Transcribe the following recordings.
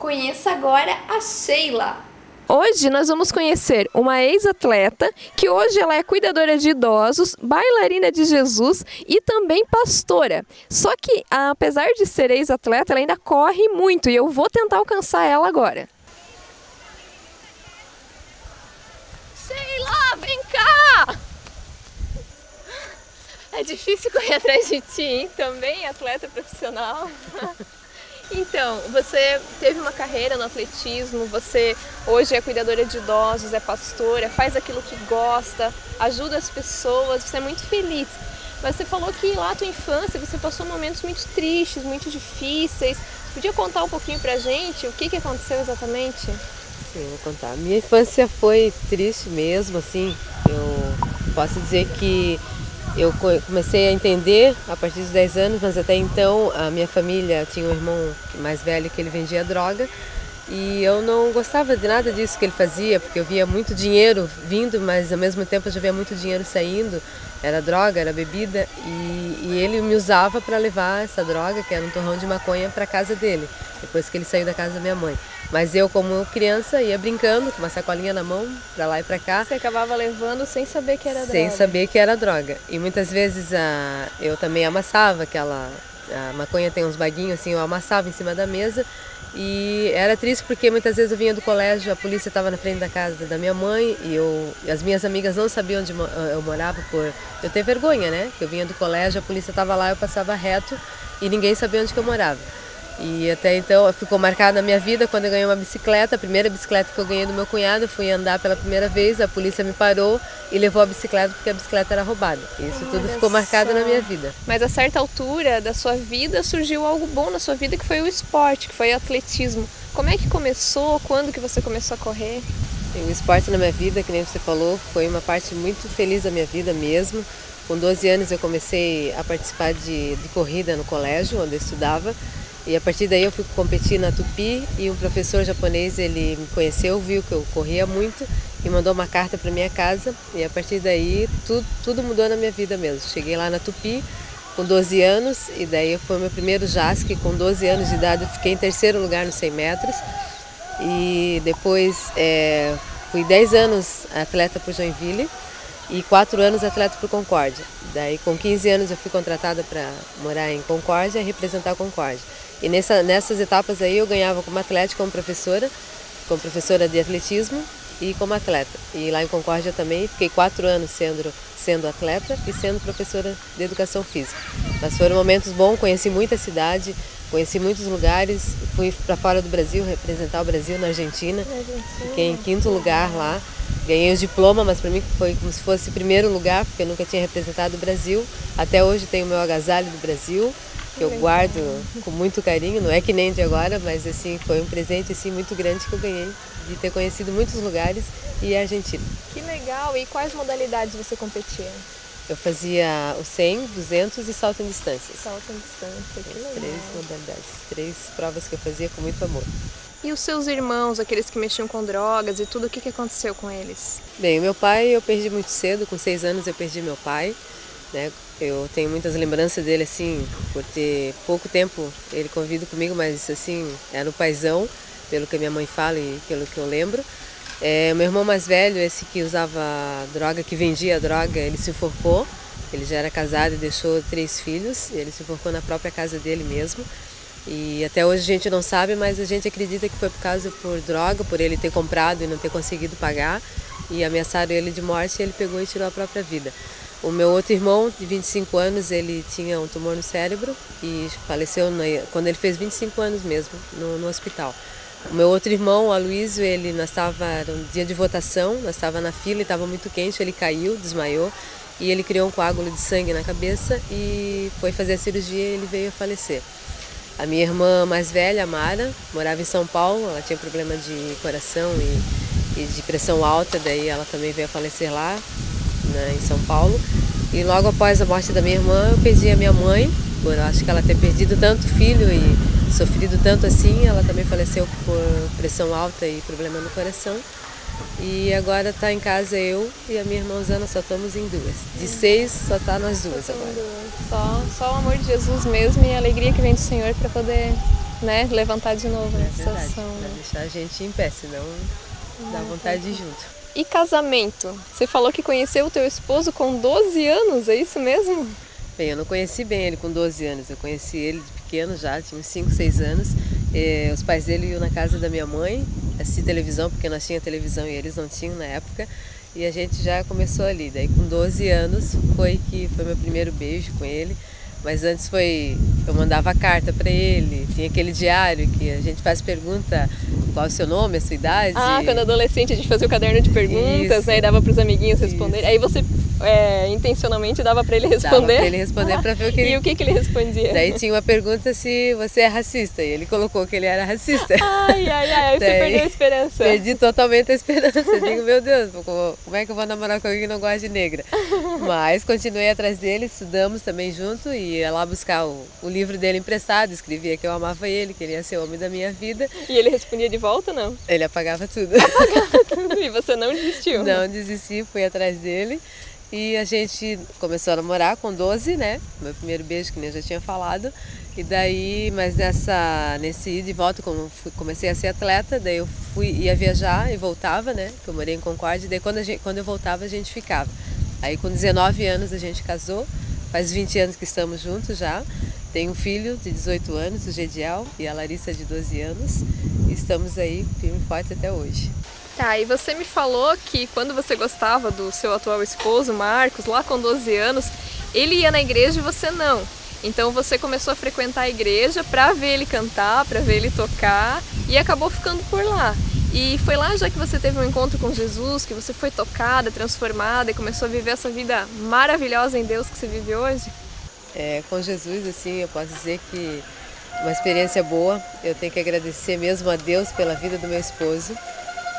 Conheça agora a Sheila. Hoje nós vamos conhecer uma ex-atleta que hoje ela é cuidadora de idosos, bailarina de Jesus e também pastora. Só que, apesar de ser ex-atleta, ela ainda corre muito e eu vou tentar alcançar ela agora. Sheila, vem cá! É difícil correr atrás de ti, hein? Também atleta profissional. Então, você teve uma carreira no atletismo, você hoje é cuidadora de idosos, é pastora, faz aquilo que gosta, ajuda as pessoas, você é muito feliz. Mas você falou que lá na tua infância você passou momentos muito tristes, muito difíceis. Podia contar um pouquinho pra gente o que aconteceu exatamente? Sim, vou contar. Minha infância foi triste mesmo, assim. Eu posso dizer que eu comecei a entender a partir dos 10 anos, mas até então a minha família tinha um irmão mais velho que ele vendia droga e eu não gostava de nada disso que ele fazia, porque eu via muito dinheiro vindo, mas ao mesmo tempo eu já via muito dinheiro saindo, era droga, era bebida e ele me usava para levar essa droga, que era um torrão de maconha, para casa dele, depois que ele saiu da casa da minha mãe. Mas eu, como criança, ia brincando com uma sacolinha na mão, pra lá e pra cá. Você acabava levando sem saber que era droga. Sem saber que era droga. E muitas vezes eu também amassava a maconha tem uns baguinhos assim, eu amassava em cima da mesa. E era triste porque muitas vezes eu vinha do colégio, a polícia estava na frente da casa da minha mãe e as minhas amigas não sabiam onde eu morava por eu ter vergonha, né? Eu vinha do colégio, a polícia estava lá, eu passava reto e ninguém sabia onde que eu morava. E até então ficou marcado na minha vida quando eu ganhei uma bicicleta, a primeira bicicleta que eu ganhei do meu cunhado, eu fui andar pela primeira vez, a polícia me parou e levou a bicicleta porque a bicicleta era roubada. Isso tudo ficou marcado na minha vida. Mas a certa altura da sua vida surgiu algo bom na sua vida que foi o esporte, que foi o atletismo. Como é que começou? Quando que você começou a correr? O esporte na minha vida, que nem você falou, foi uma parte muito feliz da minha vida mesmo. Com 12 anos eu comecei a participar de corrida no colégio, onde eu estudava. E a partir daí eu fui competir na Tupi e um professor japonês, ele me conheceu, viu que eu corria muito e mandou uma carta para minha casa. E a partir daí tudo mudou na minha vida mesmo. Cheguei lá na Tupi com 12 anos e daí foi o meu primeiro JASC. Com 12 anos de idade eu fiquei em terceiro lugar nos 100 metros. E depois fui 10 anos atleta por Joinville e 4 anos atleta por Concórdia. Daí com 15 anos eu fui contratada para morar em Concórdia e representar a Concórdia. E nessas etapas aí eu ganhava como atleta, como professora de atletismo e como atleta. E lá em Concórdia também fiquei 4 anos sendo atleta e sendo professora de educação física. Mas foram momentos bons, conheci muita cidade, conheci muitos lugares, fui para fora do Brasil, representar o Brasil na Argentina. Fiquei em 5º lugar lá. Ganhei o diploma, mas para mim foi como se fosse primeiro lugar, porque eu nunca tinha representado o Brasil. Até hoje tenho o meu agasalho do Brasil, que eu guardo com muito carinho. Não é que nem de agora, mas assim, foi um presente assim, muito grande que eu ganhei de ter conhecido muitos lugares e a Argentina. Que legal! E quais modalidades você competia? Eu fazia o 100, 200 e salto em distância. Salto em distância, que legal. 3 modalidades, 3 provas que eu fazia com muito amor. E os seus irmãos, aqueles que mexiam com drogas e tudo, o que aconteceu com eles? Bem, o meu pai eu perdi muito cedo, com 6 anos eu perdi meu pai, né? Eu tenho muitas lembranças dele, assim, por ter pouco tempo ele convivido comigo, mas assim, era um paizão, pelo que a minha mãe fala e pelo que eu lembro. Meu irmão mais velho, esse que usava droga, que vendia droga, ele se enforcou, ele já era casado e deixou 3 filhos, ele se enforcou na própria casa dele mesmo. E até hoje a gente não sabe, mas a gente acredita que foi por droga, por ele ter comprado e não ter conseguido pagar. E ameaçaram ele de morte e ele pegou e tirou a própria vida. O meu outro irmão, de 25 anos, ele tinha um tumor no cérebro e faleceu quando ele fez 25 anos mesmo, no hospital. O meu outro irmão, o Aloysio, era um dia de votação, nós estávamos na fila e estava muito quente, ele caiu, desmaiou e ele criou um coágulo de sangue na cabeça e foi fazer a cirurgia e ele veio a falecer. A minha irmã mais velha, a Mara, morava em São Paulo, ela tinha problema de coração e de pressão alta, daí ela também veio a falecer lá, né, em São Paulo. E logo após a morte da minha irmã, eu perdi a minha mãe, por acho que ela ter perdido tanto filho e sofrido tanto assim, ela também faleceu por pressão alta e problema no coração. E agora está em casa eu e a minha irmã Rosana, só estamos em 2. De 6, só está nós duas agora. Só o amor de Jesus mesmo e a alegria que vem do Senhor para poder né, levantar de novo É nessa verdade, situação. pra deixar a gente em pé, senão dá vontade de ir junto. E casamento? Você falou que conheceu o teu esposo com 12 anos, é isso mesmo? Bem, eu não conheci bem ele com 12 anos, eu conheci ele de pequeno já, tinha uns 5, 6 anos. Os pais dele iam na casa da minha mãe assistir televisão, porque nós tínhamos televisão e eles não tinham na época. E a gente já começou ali, daí com 12 anos foi meu primeiro beijo com ele. Mas antes eu mandava carta para ele, tinha aquele diário que a gente faz pergunta, qual é o seu nome, a sua idade. Ah, quando adolescente a gente fazia o caderno de perguntas, Isso. né, e dava para os amiguinhos responderem. Aí você intencionalmente dava para ele responder? Dava para ele responder para ver o que ele... E o que ele respondia? Daí tinha uma pergunta se você é racista, e ele colocou que ele era racista. Aí você perdeu a esperança. Perdi totalmente a esperança, eu digo, meu Deus, como é que eu vou namorar com alguém que não gosta de negra? Mas continuei atrás dele, estudamos também junto e ia lá buscar o livro dele emprestado, escrevia que eu amava ele, que ele ia ser o homem da minha vida. E ele respondia de volta, não? Ele apagava tudo. E você não desistiu? Não desisti, fui atrás dele. E a gente começou a namorar com 12, né? Meu primeiro beijo, que nem eu já tinha falado. E daí, mas nesse ida e volta, como comecei a ser atleta, daí eu ia viajar e voltava, né? Que eu morei em Concórdia, daí quando eu voltava a gente ficava. Aí com 19 anos a gente casou, faz 20 anos que estamos juntos já. Tenho um filho de 18 anos, o Gediel, e a Larissa de 12 anos. E estamos aí firme e forte até hoje. Tá, e você me falou que quando você gostava do seu atual esposo, Marcos, lá com 12 anos, ele ia na igreja e você não. Então você começou a frequentar a igreja para ver ele cantar, para ver ele tocar e acabou ficando por lá. E foi lá já que você teve um encontro com Jesus, que você foi tocada, transformada e começou a viver essa vida maravilhosa em Deus que você vive hoje? Com Jesus, assim, eu posso dizer que uma experiência boa. Eu tenho que agradecer mesmo a Deus pela vida do meu esposo,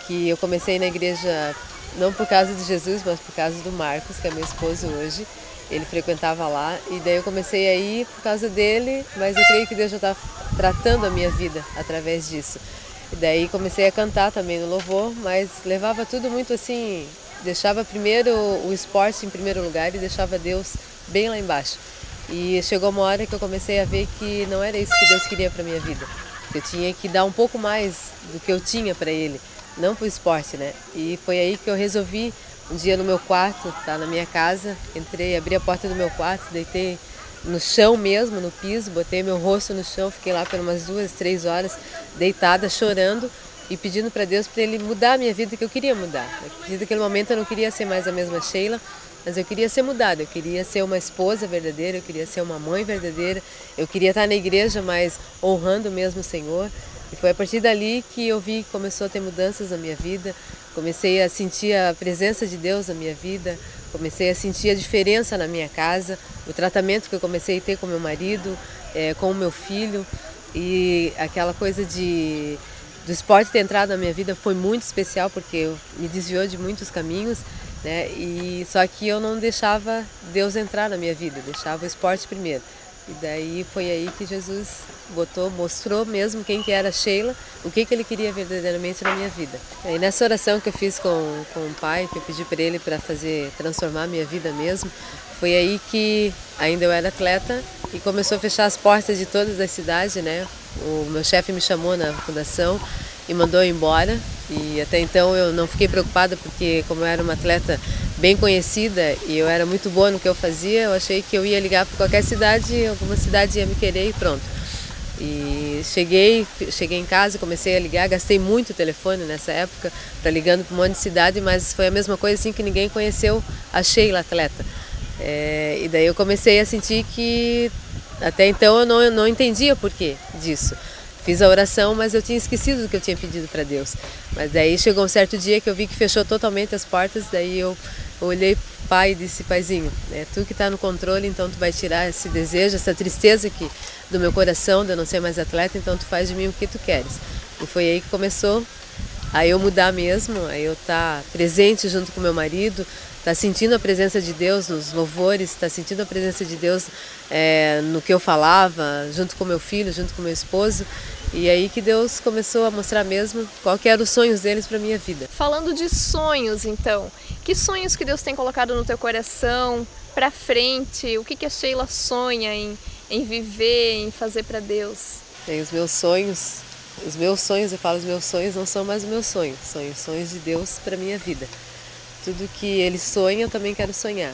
que eu comecei na igreja não por causa de Jesus, mas por causa do Marcos, que é meu esposo hoje. Ele frequentava lá e daí eu comecei a ir por causa dele, mas eu creio que Deus já está tratando a minha vida através disso. E daí comecei a cantar também no louvor, mas levava tudo muito assim, deixava primeiro o esporte em primeiro lugar e deixava Deus bem lá embaixo. E chegou uma hora que eu comecei a ver que não era isso que Deus queria para minha vida. Eu tinha que dar um pouco mais do que eu tinha para Ele, não para o esporte, né? E foi aí que eu resolvi, um dia no meu quarto, tá na minha casa, entrei, abri a porta do meu quarto, deitei no chão mesmo, no piso, botei meu rosto no chão, fiquei lá por umas 2, 3 horas, deitada, chorando e pedindo para Deus para Ele mudar a minha vida, que eu queria mudar. A partir daquele momento eu não queria ser mais a mesma Sheila, mas eu queria ser mudada, eu queria ser uma esposa verdadeira, eu queria ser uma mãe verdadeira, eu queria estar na igreja, mas honrando mesmo o Senhor. E foi a partir dali que eu vi que começou a ter mudanças na minha vida, comecei a sentir a presença de Deus na minha vida, comecei a sentir a diferença na minha casa, o tratamento que eu comecei a ter com meu marido, com o meu filho, e aquela coisa do esporte ter entrado na minha vida foi muito especial, porque me desviou de muitos caminhos, né? E só que eu não deixava Deus entrar na minha vida, deixava o esporte primeiro. E daí foi aí que Jesus mostrou mesmo quem que era Sheila, o que Ele queria verdadeiramente na minha vida. E nessa oração que eu fiz com o Pai, que eu pedi para Ele para transformar a minha vida mesmo, foi aí que ainda eu era atleta e começou a fechar as portas de todas as cidades, né? O meu chefe me chamou na fundação e mandou eu embora. E até então eu não fiquei preocupada, porque como eu era uma atleta bem conhecida e eu era muito boa no que eu fazia, eu achei que eu ia ligar para qualquer cidade, alguma cidade ia me querer e pronto. E cheguei em casa, comecei a ligar, gastei muito telefone nessa época, ligando para um monte de cidade, mas foi a mesma coisa assim, que ninguém conheceu a Sheila atleta. E daí eu comecei a sentir que até então eu não entendia o porquê disso. Fiz a oração, mas eu tinha esquecido do que eu tinha pedido para Deus. Mas daí chegou um certo dia que eu vi que fechou totalmente as portas, daí eu olhei para o Pai e disse: Paizinho, é tu que está no controle, então tu vai tirar esse desejo, essa tristeza aqui do meu coração de eu não ser mais atleta, então tu faz de mim o que tu queres. E foi aí que começou a eu mudar mesmo, a eu estar presente junto com meu marido, estar sentindo a presença de Deus nos louvores, estar sentindo a presença de Deus no que eu falava, junto com meu filho, junto com meu esposo. E aí que Deus começou a mostrar mesmo qual que eram os sonhos deles para minha vida. Falando de sonhos, então, que sonhos que Deus tem colocado no teu coração para frente? O que a Sheila sonha em viver, em fazer para Deus? Tem os meus sonhos. Os meus sonhos, eu falo, os meus sonhos não são mais os meus sonhos. São os sonhos de Deus para minha vida. Tudo que Ele sonha, eu também quero sonhar.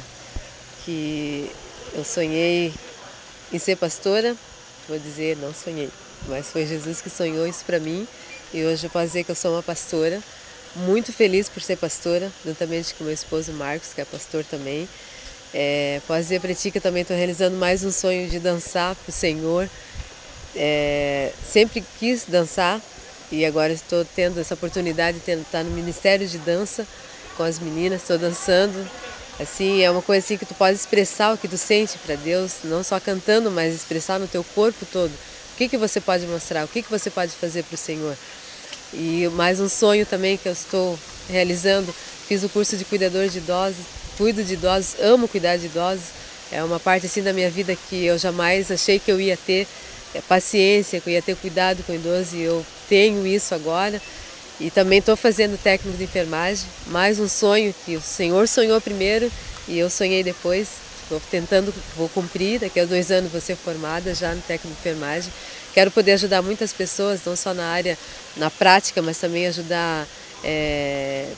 Que eu sonhei em ser pastora, vou dizer, não sonhei. Mas foi Jesus que sonhou isso para mim. E hoje eu posso dizer que eu sou uma pastora. Muito feliz por ser pastora, juntamente com meu esposo Marcos, que é pastor também. Posso dizer para ti que eu também estou realizando mais um sonho de dançar para o Senhor. Sempre quis dançar e agora estou tendo essa oportunidade de estar no Ministério de Dança com as meninas, estou dançando. Assim, é uma coisa assim que tu pode expressar o que tu sente para Deus, não só cantando, mas expressar no teu corpo todo. O que você pode mostrar, o que você pode fazer para o Senhor. E mais um sonho também que eu estou realizando, fiz o curso de cuidador de idosos, cuido de idosos, amo cuidar de idosos. É uma parte assim da minha vida que eu jamais achei que eu ia ter paciência, que eu ia ter cuidado com idosos, e eu tenho isso agora. E também estou fazendo técnico de enfermagem, mais um sonho que o Senhor sonhou primeiro e eu sonhei depois. Estou tentando, vou cumprir, daqui a 2 anos vou ser formada já no técnico de enfermagem. Quero poder ajudar muitas pessoas, não só na área, na prática, mas também ajudar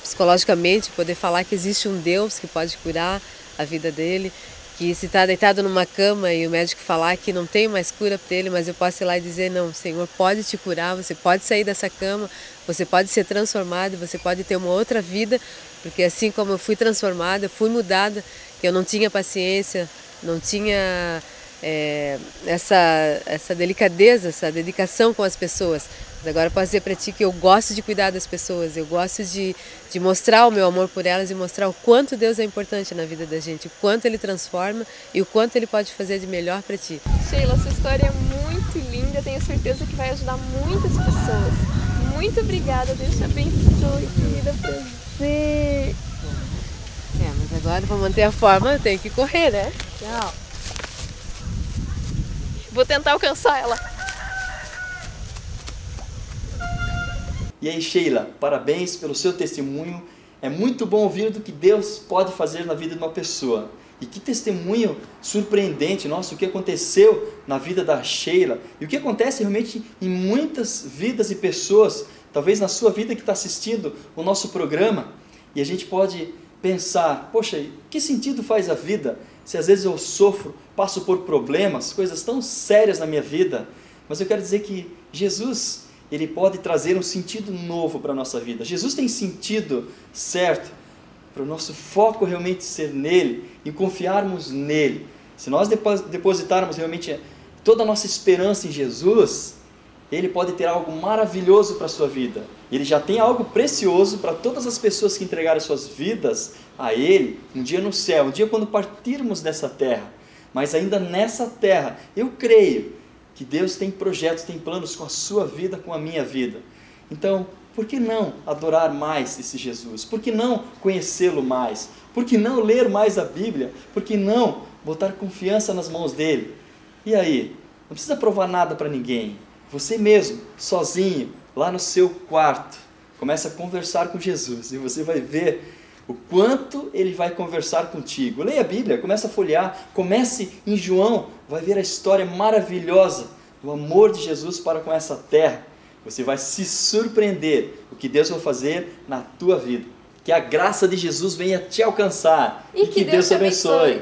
psicologicamente, poder falar que existe um Deus que pode curar a vida dele, que se está deitado numa cama e o médico falar que não tem mais cura para ele, mas eu posso ir lá e dizer, não, o Senhor pode te curar, você pode sair dessa cama, você pode ser transformado, você pode ter uma outra vida, porque assim como eu fui transformada, eu fui mudada, que eu não tinha paciência, não tinha essa delicadeza, essa dedicação com as pessoas. Mas agora eu posso dizer para ti que eu gosto de cuidar das pessoas, eu gosto de mostrar o meu amor por elas e mostrar o quanto Deus é importante na vida da gente, o quanto Ele transforma e o quanto Ele pode fazer de melhor para ti. Sheila, sua história é muito linda, tenho certeza que vai ajudar muitas pessoas. Muito obrigada, Deus te abençoe, querida, prazer. Mas agora para manter a forma eu tenho que correr, né? Tchau. Vou tentar alcançar ela. E aí, Sheila, parabéns pelo seu testemunho. É muito bom ouvir do que Deus pode fazer na vida de uma pessoa. E que testemunho surpreendente, nossa, o que aconteceu na vida da Sheila e o que acontece realmente em muitas vidas e pessoas, talvez na sua vida que está assistindo o nosso programa. E a gente pode pensar, poxa, que sentido faz a vida se às vezes eu sofro, passo por problemas, coisas tão sérias na minha vida, mas eu quero dizer que Jesus, Ele pode trazer um sentido novo para a nossa vida. Jesus tem sentido certo para o nosso foco realmente ser nele e confiarmos nele. Se nós depositarmos realmente toda a nossa esperança em Jesus, Ele pode ter algo maravilhoso para a sua vida. Ele já tem algo precioso para todas as pessoas que entregaram suas vidas a Ele, um dia no céu, um dia quando partirmos dessa terra. Mas ainda nessa terra, eu creio que Deus tem projetos, tem planos com a sua vida, com a minha vida. Então, por que não adorar mais esse Jesus? Por que não conhecê-lo mais? Por que não ler mais a Bíblia? Por que não botar confiança nas mãos dele? E aí? Não precisa provar nada para ninguém. Você mesmo, sozinho, lá no seu quarto, começa a conversar com Jesus e você vai ver o quanto Ele vai conversar contigo. Leia a Bíblia, comece a folhear, comece em João, vai ver a história maravilhosa do amor de Jesus para com essa terra. Você vai se surpreender o que Deus vai fazer na tua vida. Que a graça de Jesus venha te alcançar e que Deus te abençoe.